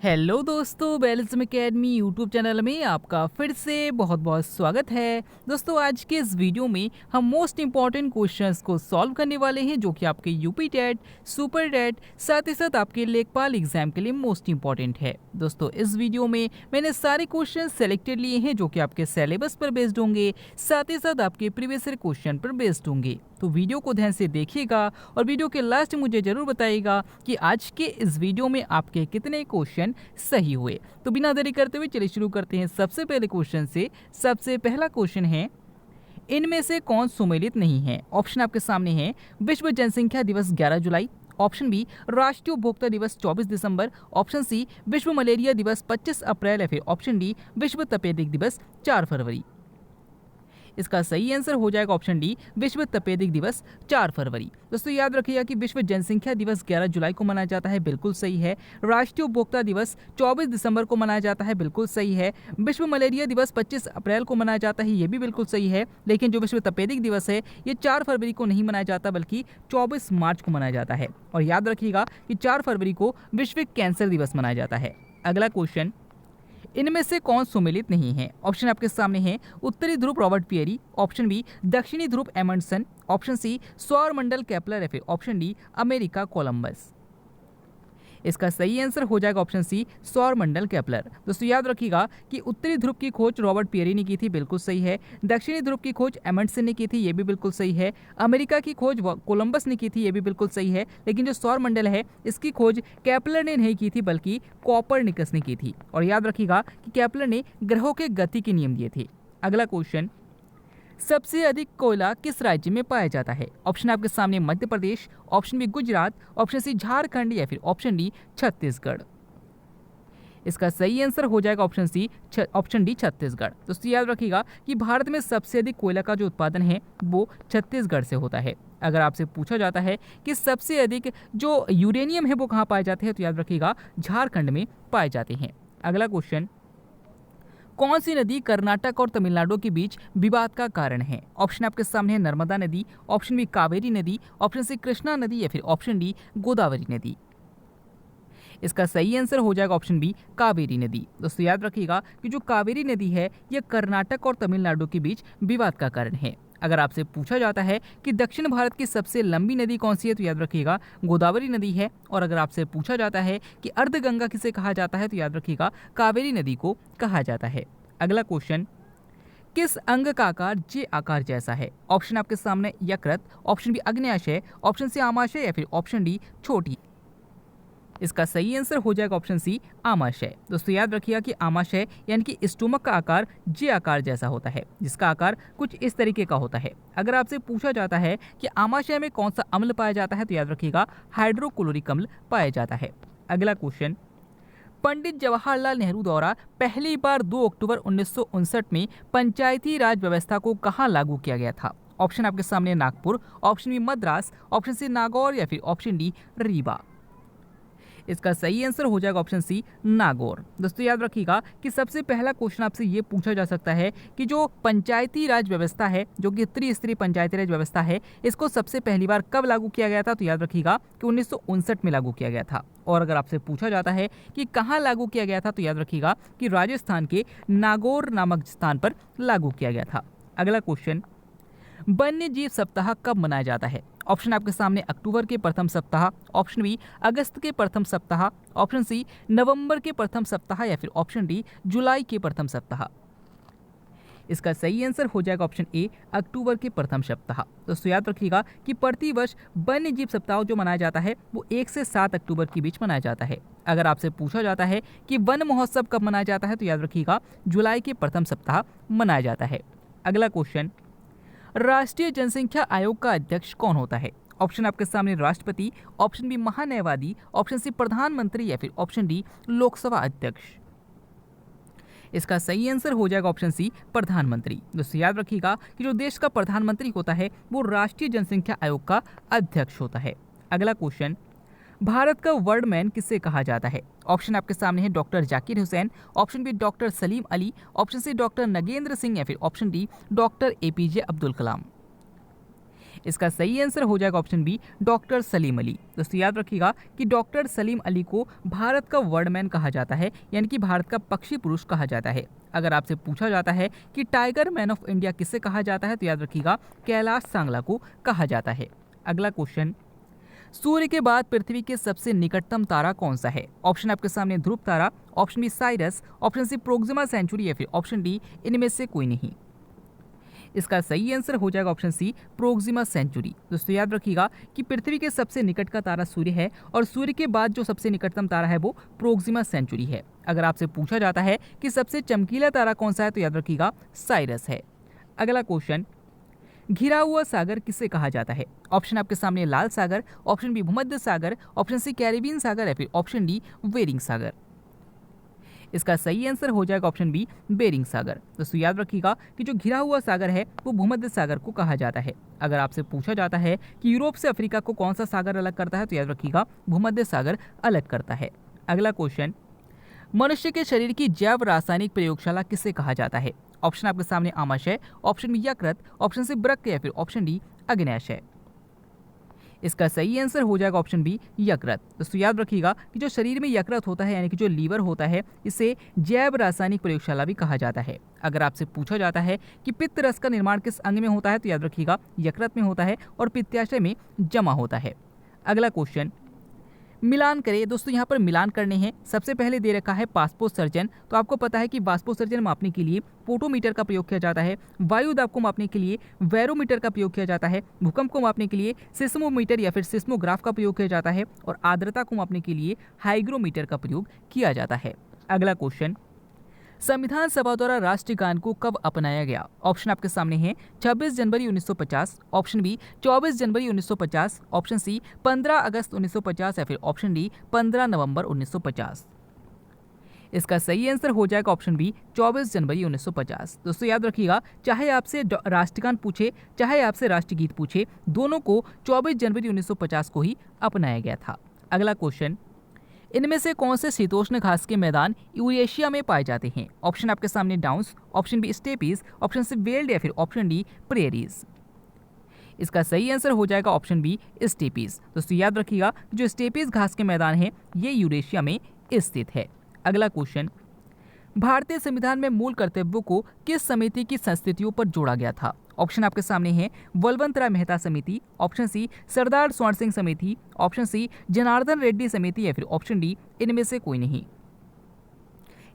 Hello दोस्तों, बैलिज्म academy YouTube channel में आपका फिर से बहुत बहुत स्वागत है। दोस्तों, आज के इस वीडियो में हम मोस्ट इंपॉर्टेंट क्वेश्चंस को सॉल्व करने वाले हैं जो कि आपके यूपी टेट, सुपर टेट, साथ ही साथ आपके लेखपाल एग्जाम के लिए मोस्ट इंपॉर्टेंट है। दोस्तों, इस वीडियो में मैंने सारे क्वेश्चन सेलेक्टेड लिए हैं जो कि आपके सिलेबस पर बेस्ड होंगे, साथ ही साथ आपके प्रीवियस ईयर क्वेश्चन पर बेस्ड होंगे। तो वीडियो को ध्यान से देखिएगा और वीडियो के लास्ट मुझे जरूर बताइएगा कि आज के इस वीडियो में आपके कितने क्वेश्चन सही हुए। तो बिना देरी करते हुए चलिए शुरू करते हैं सबसे पहले क्वेश्चन से। सबसे पहला क्वेश्चन है, इनमें से कौन सुमेलित नहीं है? ऑप्शन आपके सामने है, विश्व जनसंख्या दिवस 11 जुलाई, ऑप्शन बी राष्ट्रीय उपभोक्ता दिवस 24 दिसंबर, ऑप्शन सी विश्व मलेरिया दिवस 25 अप्रैल या फिर ऑप्शन डी विश्व तपेदिक दिवस 4 फरवरी। इसका सही आंसर हो जाएगा ऑप्शन डी, विश्व तपेदिक दिवस 4 फरवरी। दोस्तों, याद रखिएगा कि विश्व जनसंख्या दिवस 11 जुलाई को मनाया जाता है, बिल्कुल सही है। राष्ट्रीय उपभोक्ता दिवस 24 दिसंबर को मनाया जाता है, बिल्कुल सही है। विश्व मलेरिया दिवस 25 अप्रैल को मनाया जाता है, ये भी बिल्कुल सही है। लेकिन जो विश्व तपेदिक दिवस है ये 4 फरवरी को नहीं मनाया जाता बल्कि 24 मार्च को मनाया जाता है। और याद रखिएगा कि 4 फरवरी को विश्व कैंसर दिवस मनाया जाता है। अगला क्वेश्चन, इनमें से कौन सुमेलित नहीं है? ऑप्शन आपके सामने है, उत्तरी ध्रुव रॉबर्ट पियरी, ऑप्शन बी दक्षिणी ध्रुव एमंडसन, ऑप्शन सी सौर मंडल केपलर या फिर ऑप्शन डी अमेरिका कोलंबस। इसका सही आंसर हो जाएगा ऑप्शन सी, सौर मंडल केपलर। दोस्तों, याद रखिएगा कि उत्तरी ध्रुव की खोज रॉबर्ट पियरी ने की थी, बिल्कुल सही है। दक्षिणी ध्रुव की खोज एमंडसन ने की थी, ये भी बिल्कुल सही है। अमेरिका की खोज कोलंबस ने की थी, ये भी बिल्कुल सही है। लेकिन जो सौर मंडल है इसकी खोज केपलर ने नहीं की थी बल्कि कॉपरनिकस ने की थी। और याद रखिएगा कि केपलर ने ग्रहों के गति के नियम दिए थे। अगला क्वेश्चन, सबसे अधिक कोयला किस राज्य में पाया जाता है? ऑप्शन आपके सामने Madhya Pradesh, option B Gujarat, option C Jharkhand या फिर ऑप्शन डी छत्तीसगढ़। इसका सही आंसर हो जाएगा option C, option D Chhattisgarh. दोस्तों, याद रखिएगा कि भारत में सबसे अधिक कोयला का जो उत्पादन है वो छत्तीसगढ़ से होता है। अगर आपसे पूछा जाता है कि सबसे अधिक जो यूरेनियम है वो कहाँ पाए जाते हैं, तो याद रखिएगा झारखंड में पाए जाते हैं। अगला क्वेश्चन, कौन सी नदी कर्नाटक और तमिलनाडु के बीच विवाद का कारण है? ऑप्शन आपके सामने है, नर्मदा नदी, ऑप्शन बी कावेरी नदी, ऑप्शन सी कृष्णा नदी या फिर ऑप्शन डी गोदावरी नदी। इसका सही आंसर हो जाएगा ऑप्शन बी, कावेरी नदी। दोस्तों, याद रखिएगा कि जो कावेरी नदी है यह कर्नाटक और तमिलनाडु के बीच विवाद का कारण है। अगर आपसे पूछा जाता है कि दक्षिण भारत की सबसे लंबी नदी कौन सी है, तो याद रखिएगा गोदावरी नदी है। और अगर आपसे पूछा जाता है कि अर्धगंगा किसे कहा जाता है, तो याद रखिएगा कावेरी नदी को कहा जाता है। अगला क्वेश्चन, किस अंग का आकार जे आकार जैसा है? ऑप्शन आपके सामने यकृत, ऑप्शन बी आग्नेयाशय, ऑप्शन सी आमाशय या फिर ऑप्शन डी छोटी। इसका सही आंसर हो जाएगा ऑप्शन सी, आमाशय। दोस्तों, याद रखिएगा कि आमाशय यानी कि स्टोमक का आकार जे आकार जैसा होता है, जिसका आकार कुछ इस तरीके का होता है। अगर आपसे पूछा जाता है कि आमाशय में कौन सा अम्ल पाया जाता है, तो याद रखिएगा हाइड्रोक्लोरिक अम्ल पाया जाता है। अगला क्वेश्चन, पंडित जवाहरलाल नेहरू द्वारा पहली बार 2 अक्टूबर 1959 में पंचायती राज व्यवस्था को कहाँ लागू किया गया था? ऑप्शन आपके सामने Nagpur, option B Madras, option C Nagaur या फिर ऑप्शन डी रीवा। इसका सही आंसर हो जाएगा ऑप्शन सी, नागौर। दोस्तों, याद रखिएगा कि सबसे पहला क्वेश्चन आपसे ये पूछा जा सकता है कि जो पंचायती राज व्यवस्था है, जो कि त्रिस्तरीय पंचायती राज व्यवस्था है, इसको सबसे पहली बार कब लागू किया गया था, तो याद रखिएगा कि 1959 में लागू किया गया था। और अगर आपसे पूछा जाता है कि कहाँ लागू किया गया था, तो याद रखिएगा कि राजस्थान के नागौर नामक स्थान पर लागू किया गया था। अगला क्वेश्चन, वन्य जीव सप्ताह कब मनाया जाता है? ऑप्शन आपके सामने अक्टूबर के प्रथम सप्ताह, ऑप्शन बी अगस्त के प्रथम सप्ताह, ऑप्शन सी नवंबर के प्रथम सप्ताह या फिर ऑप्शन डी जुलाई के प्रथम सप्ताह। इसका सही आंसर हो जाएगा ऑप्शन ए, अक्टूबर के प्रथम सप्ताह। दोस्तों, याद रखिएगा कि प्रतिवर्ष वन्य जीव सप्ताह जो मनाया जाता है वो 1 से 7 अक्टूबर के बीच मनाया जाता है। अगर आपसे पूछा जाता है कि वन महोत्सव कब मनाया जाता है, तो याद रखिएगा जुलाई के प्रथम सप्ताह मनाया जाता है। अगला क्वेश्चन, राष्ट्रीय जनसंख्या आयोग का अध्यक्ष कौन होता है? ऑप्शन आपके सामने राष्ट्रपति, ऑप्शन बी महान्यायवादी, ऑप्शन सी प्रधानमंत्री या फिर ऑप्शन डी लोकसभा अध्यक्ष। इसका सही आंसर हो जाएगा ऑप्शन सी, प्रधानमंत्री। दोस्तों, याद रखिएगा कि जो देश का प्रधानमंत्री होता है वो राष्ट्रीय जनसंख्या आयोग का अध्यक्ष होता है। अगला क्वेश्चन, भारत का वर्डमैन किसे कहा जाता है? ऑप्शन आपके सामने है, doctor Zakir Hussain, option B doctor Salim Ali, option C doctor Nagendra Singh या फिर option D doctor APJ Abdul Kalam. इसका सही आंसर हो जाएगा option B, doctor Salim Ali. दोस्तों याद रखिएगा कि डॉक्टर सलीम अली को भारत का वर्डमैन कहा जाता है, यानी कि भारत का पक्षी पुरुष कहा जाता है। अगर आपसे पूछा जाता है कि टाइगर मैन ऑफ इंडिया किसे कहा जाता है, तो याद रखिएगा कैलाश सांगला को कहा जाता है। अगला क्वेश्चन, सूर्य के बाद पृथ्वी के सबसे निकटतम तारा कौन सा है? ऑप्शन आपके सामने Dhruva Tara, option B Sirius, option C Proxima Centauri या फिर ऑप्शन डी इनमें से कोई नहीं। इसका सही आंसर हो जाएगा ऑप्शन सी, प्रोक्सिमा सेंचुरी। दोस्तों याद रखिएगा कि पृथ्वी के सबसे निकट का तारा सूर्य है और सूर्य के बाद जो सबसे निकटतम तारा है वो प्रोक्सिमा सेंचुरी है। अगर आपसे पूछा जाता है कि सबसे चमकीला तारा कौन सा है, तो याद रखिएगा साइरस है। अगला क्वेश्चन, घिरा हुआ सागर किसे कहा जाता है? ऑप्शन आपके सामने लाल सागर, ऑप्शन बी भूमध्य सागर, ऑप्शन सी कैरिबियन सागर या फिर ऑप्शन डी बेरिंग सागर। इसका सही आंसर हो जाएगा ऑप्शन बी, बेरिंग सागर। दोस्तों याद रखिएगा कि जो घिरा हुआ सागर है वो भूमध्य सागर को कहा जाता है। अगर आपसे पूछा जाता है कि यूरोप से अफ्रीका को कौन सा सागर अलग करता है, तो याद रखिएगा भूमध्य सागर अलग करता है। अगला क्वेश्चन, मनुष्य के शरीर की जैव रासायनिक प्रयोगशाला किसे कहा जाता है? ऑप्शन आपके सामने आमाशय, ऑप्शन बी यकृत, ऑप्शन सी वृक्क या फिर ऑप्शन डी अग्न्याशय। इसका सही आंसर हो जाएगा ऑप्शन बी, यकृत। दोस्तों याद रखिएगा कि जो शरीर में यकृत होता है यानी कि जो लीवर होता है, इसे जैव रासायनिक प्रयोगशाला भी कहा जाता है। अगर आपसे पूछा जाता है कि पित्त रस का निर्माण किस अंग में होता है, तो याद रखिएगा यकृत में होता है और पित्ताशय में जमा होता है। अगला क्वेश्चन, मिलान करें। दोस्तों यहाँ पर मिलान करने हैं। सबसे पहले दे रखा है बाष्पोत्सर्जन, तो आपको पता है कि बाष्पोत्सर्जन मापने के लिए पोटोमीटर का प्रयोग किया जाता है, वायु दाब को मापने के लिए बैरोमीटर का प्रयोग किया जाता है, भूकंप को मापने के लिए सिस्मोमीटर या फिर सिस्मोग्राफ का प्रयोग किया जाता है और आर्द्रता को मापने के लिए हाइग्रोमीटर का प्रयोग किया जाता है। अगला क्वेश्चन, संविधान सभा द्वारा राष्ट्रीय गान को कब अपनाया गया? ऑप्शन आपके सामने हैं 26 जनवरी 1950, ऑप्शन बी 24 जनवरी 1950, ऑप्शन सी 15 अगस्त 1950 या फिर ऑप्शन डी 15 नवंबर 1950। इसका सही आंसर हो जाएगा ऑप्शन बी, 24 जनवरी 1950। दोस्तों याद रखिएगा, चाहे आपसे राष्ट्रगान पूछे चाहे आपसे राष्ट्रगीत पूछे, दोनों को 24 जनवरी 1950 को ही अपनाया गया था। अगला क्वेश्चन, इनमें से कौन से शीतोष्ण घास के मैदान यूरेशिया में पाए जाते हैं? ऑप्शन आपके सामने downs, option B steppes, option C veld या फिर ऑप्शन डी प्रेरीज। इसका सही आंसर हो जाएगा ऑप्शन बी, स्टेपीज। दोस्तों याद रखिएगा जो स्टेपीज घास के मैदान हैं ये यूरेशिया में स्थित है। अगला क्वेश्चन, भारतीय संविधान में मूल कर्तव्यों को किस समिति की संस्तुतियों पर जोड़ा गया था? ऑप्शन आपके सामने है बलवंतराय मेहता समिति, ऑप्शन सी सरदार स्वर्ण सिंह समिति, ऑप्शन सी जनार्दन रेड्डी समिति या फिर ऑप्शन डी इनमें से कोई नहीं।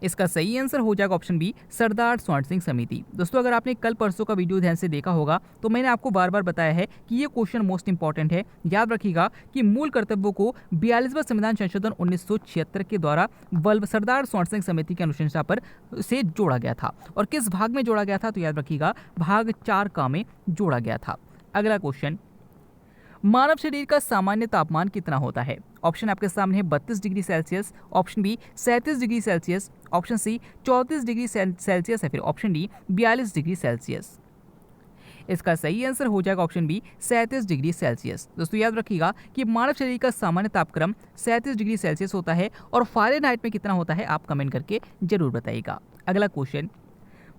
इसका सही आंसर हो जाएगा ऑप्शन बी, सरदार स्वर्ण सिंह समिति। दोस्तों अगर आपने कल परसों का वीडियो ध्यान से देखा होगा तो मैंने आपको बार बार बताया है कि ये क्वेश्चन मोस्ट इंपॉर्टेंट है। याद रखिएगा कि मूल कर्तव्यों को 42वां संविधान संशोधन 1976 के द्वारा सरदार स्वर्ण सिंह समिति की अनुशंसा पर से जोड़ा गया था और किस भाग में जोड़ा गया था, तो याद रखिएगा भाग 4 का में जोड़ा गया था। अगला क्वेश्चन, मानव शरीर का सामान्य तापमान कितना होता है? ऑप्शन आपके सामने है 32 degree Celsius, option B 37 degree Celsius, option C 34 degree Celsius या फिर ऑप्शन डी 42 डिग्री सेल्सियस। इसका सही आंसर हो जाएगा ऑप्शन बी, 37 डिग्री सेल्सियस। दोस्तों याद रखिएगा कि मानव शरीर का सामान्य तापक्रम 37 डिग्री सेल्सियस होता है और फ़ारेनहाइट में कितना होता है आप कमेंट करके जरूर बताइएगा। अगला क्वेश्चन,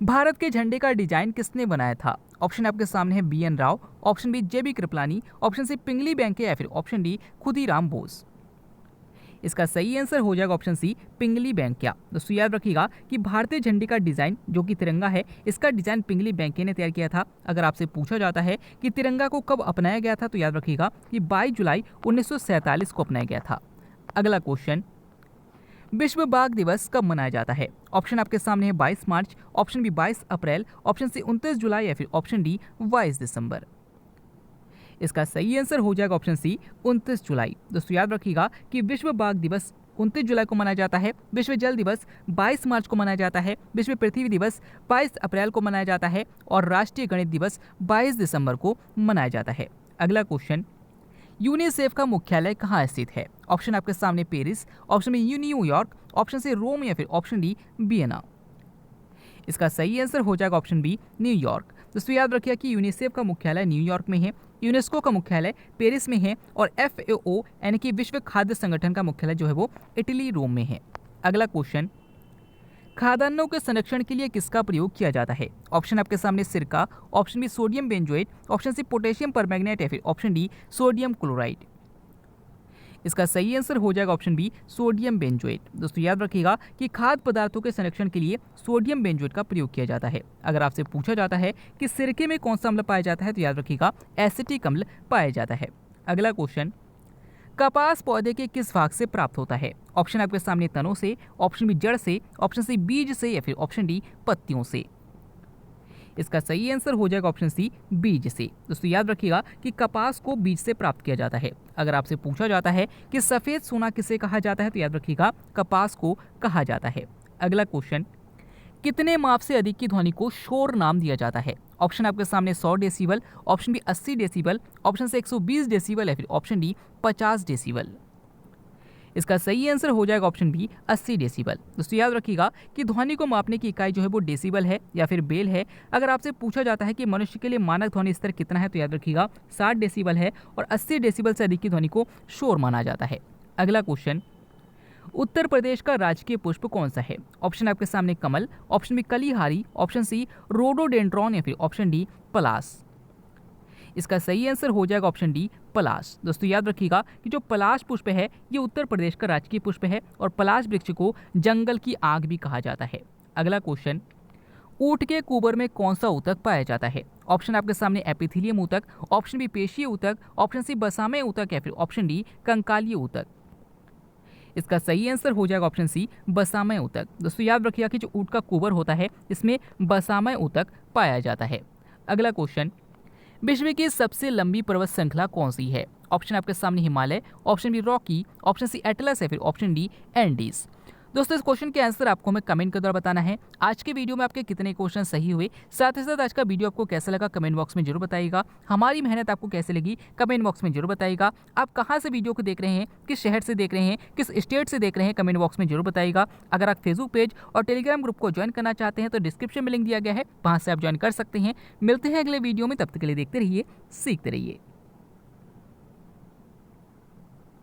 भारत के झंडे का डिजाइन किसने बनाया था? ऑप्शन आपके सामने है B N Rao, option B J B Kripalani, option C Pingali Venkayya या फिर ऑप्शन डी खुदीराम बोस। इसका सही आंसर हो जाएगा ऑप्शन सी, पिंगली बैंकिया। दोस्तों याद रखिएगा कि भारतीय झंडे का डिजाइन जो कि तिरंगा है, इसका डिजाइन पिंगली बैंके ने तैयार किया था। अगर आपसे पूछा जाता है कि तिरंगा को कब अपनाया गया था, तो याद रखिएगा कि 22 जुलाई 1947 को अपनाया गया था। अगला क्वेश्चन, विश्व बाघ दिवस कब मनाया जाता है? ऑप्शन आपके सामने है 22 मार्च, ऑप्शन बी 22 अप्रैल, ऑप्शन सी 29 जुलाई या फिर ऑप्शन डी 22 दिसंबर। इसका सही आंसर हो जाएगा ऑप्शन सी, 29 जुलाई। दोस्तों याद रखिएगा कि विश्व बाघ दिवस 29 जुलाई को मनाया जाता है, विश्व जल दिवस 22 मार्च को मनाया जाता है, विश्व पृथ्वी दिवस 22 अप्रैल को मनाया जाता है और राष्ट्रीय गणित दिवस 22 दिसंबर को मनाया जाता है। अगला क्वेश्चन, यूनिसेफ का मुख्यालय कहाँ स्थित है? ऑप्शन आपके सामने Paris, option B New York, option C Rome या फिर ऑप्शन डी वियना। इसका सही आंसर हो जाएगा ऑप्शन बी, न्यूयॉर्क। दोस्तों याद रखिए कि यूनिसेफ का मुख्यालय न्यूयॉर्क में है, यूनेस्को का मुख्यालय पेरिस में है और FAO यानी कि विश्व खाद्य संगठन का मुख्यालय जो है वो इटली रोम में है। अगला क्वेश्चन, खाद्यान्नों के संरक्षण के लिए किसका प्रयोग किया जाता है? ऑप्शन आपके सामने सिरका, option B sodium benzoate, option C potassium permanganate या फिर ऑप्शन डी सोडियम क्लोराइड। इसका सही आंसर हो जाएगा ऑप्शन बी सोडियम बेंजोएट। दोस्तों याद रखिएगा कि खाद्य पदार्थों के संरक्षण के लिए सोडियम बेंजोएट का प्रयोग किया जाता है। अगर आपसे पूछा जाता है कि सिरके में कौन सा अम्ल पाया जाता है तो याद रखिएगा एसिटिक अम्ल पाया जाता है। अगला क्वेश्चन, कपास पौधे के किस भाग से प्राप्त होता है? ऑप्शन आपके सामने तनों से, ऑप्शन बी जड़ से, ऑप्शन सी बीज से या फिर ऑप्शन डी पत्तियों से। इसका सही आंसर हो जाएगा ऑप्शन सी बीज से। दोस्तों याद रखिएगा कि कपास को बीज से प्राप्त किया जाता है। अगर आपसे पूछा जाता है कि सफेद सोना किसे कहा जाता है तो याद रखिएगा कपास को कहा जाता है। अगला क्वेश्चन, कितने माप से अधिक की ध्वनि को शोर नाम दिया जाता है? ऑप्शन आपके सामने 100 decibel, option B 80 decibel, option C 120 decibel या फिर ऑप्शन डी 50 डेसिबल। इसका सही आंसर हो जाएगा ऑप्शन बी 80 डेसिबल। दोस्तों याद रखिएगा कि ध्वनि को मापने की इकाई जो है वो डेसिबल है या फिर बेल है। अगर आपसे पूछा जाता है कि मनुष्य के लिए मानक ध्वनि स्तर कितना है तो याद रखिएगा 60 डेसिबल है और 80 डेसिबल से अधिक की ध्वनि को शोर माना जाता है। अगला क्वेश्चन, उत्तर प्रदेश का राजकीय पुष्प कौन सा है? ऑप्शन आपके सामने कमल, ऑप्शन बी कलीहारी, ऑप्शन सी रोडोडेंड्रॉन या फिर ऑप्शन डी पलास। इसका सही आंसर हो जाएगा ऑप्शन डी पलाश। दोस्तों याद रखिएगा कि जो पलाश पुष्प है ये उत्तर प्रदेश का राजकीय पुष्प है और पलाश वृक्ष को जंगल की आग भी कहा जाता है। अगला क्वेश्चन, ऊंट के कुबर में कौन सा ऊतक पाया जाता है? ऑप्शन आपके सामने एपिथेलियम ऊतक, ऑप्शन बी पेशीय ऊतक, ऑप्शन सी बसामय ऊतक या फिर ऑप्शन डी कंकालीय ऊतक। इसका सही आंसर हो जाएगा ऑप्शन सी बसामय ऊतक। दोस्तों याद रखिएगा कि जो ऊंट का कुबर होता है इसमें बसामय ऊतक पाया जाता है। अगला क्वेश्चन, विश्व की सबसे लंबी पर्वत श्रृंखला कौन सी है? ऑप्शन आपके सामने Himalaya, option B Rocky, option C Atlas या फिर ऑप्शन डी एंडीज। दोस्तों इस क्वेश्चन के आंसर आपको हमें कमेंट के द्वारा बताना है। आज के वीडियो में आपके कितने क्वेश्चन सही हुए, साथ ही साथ आज का वीडियो आपको कैसा लगा कमेंट बॉक्स में जरूर बताइएगा। हमारी मेहनत आपको कैसे लगी कमेंट बॉक्स में जरूर बताइएगा। आप कहाँ से वीडियो को देख रहे हैं, किस शहर से देख रहे हैं, किस स्टेट से देख रहे हैं, कमेंट बॉक्स में जरूर बताइएगा। अगर आप फेसबुक पेज और टेलीग्राम ग्रुप को ज्वाइन करना चाहते हैं तो डिस्क्रिप्शन में लिंक दिया गया है, वहाँ से आप ज्वाइन कर सकते हैं। मिलते हैं अगले वीडियो में, तब तक के लिए देखते रहिए, सीखते रहिए।